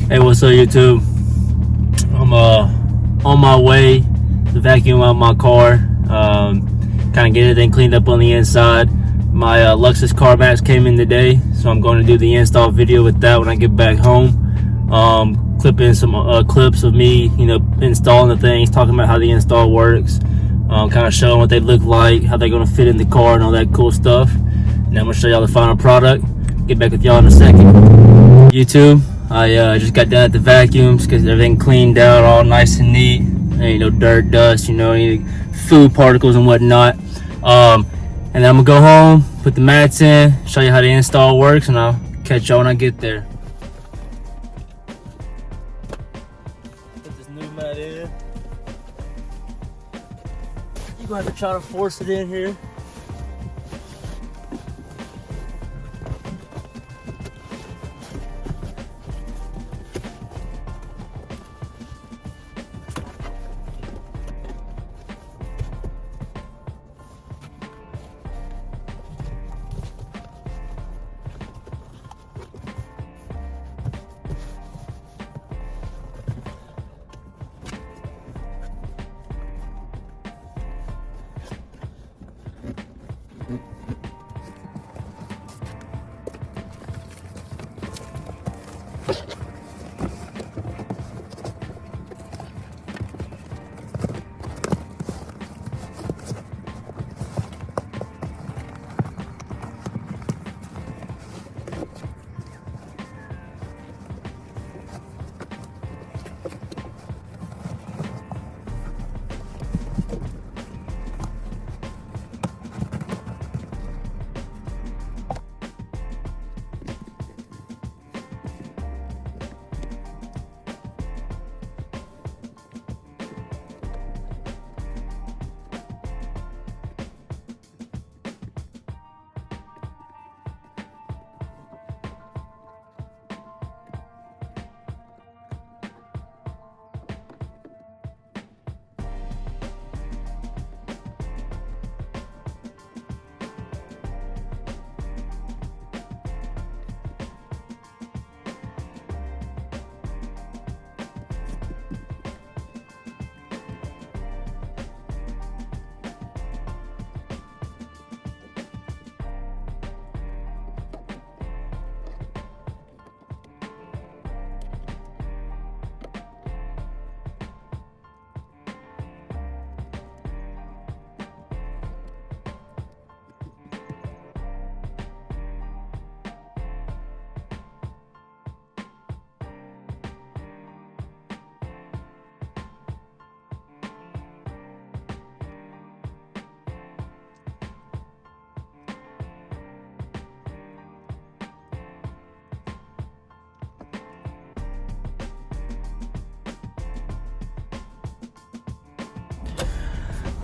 Hey, what's up, YouTube? I'm on my way to vacuum out my car, kind of get everything cleaned up on the inside. My LUXUS car mats came in today, so I'm going to do the install video with that when I get back home. Clip in some clips of me, installing the things, talking about how the install works, kind of showing what they look like, how they're going to fit in the car, and all that cool stuff. And then I'm going to show y'all the final product. Get back with y'all in a second. YouTube, I just got done at the vacuums, because everything cleaned out, all nice and neat. Ain't no dirt, dust, any food particles and whatnot. And then I'm gonna go home, put the mats in, show you how the install works, and I'll catch y'all when I get there. Put this new mat in. You're gonna have to try to force it in here.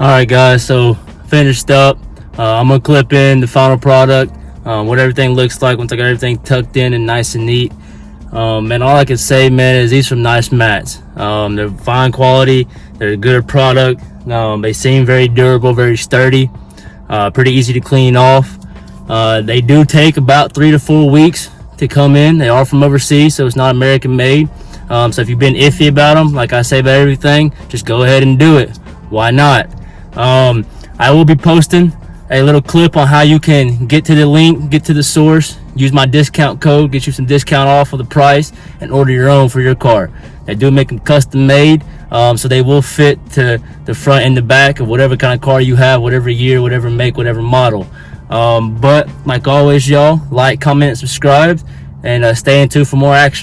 Alright guys, so finished up. I'm gonna clip in the final product, what everything looks like once I got everything tucked in and nice and neat. And all I can say, man, is these are nice mats. They're fine quality, they're a good product. They seem very durable, very sturdy, pretty easy to clean off. They do take about 3 to 4 weeks to come in. They are from overseas, so it's not American made. So if you've been iffy about them, like I say about everything, just go ahead and do it. Why not? I will be posting a little clip on how you can get to the link, get to the source, use my discount code, get you some discount off of the price, and order your own for your car. They do make them custom made, so they will fit to the front and the back of whatever kind of car you have, whatever year, whatever make, whatever model. But like always, y'all, like, comment, subscribe, and stay in tuned for more action.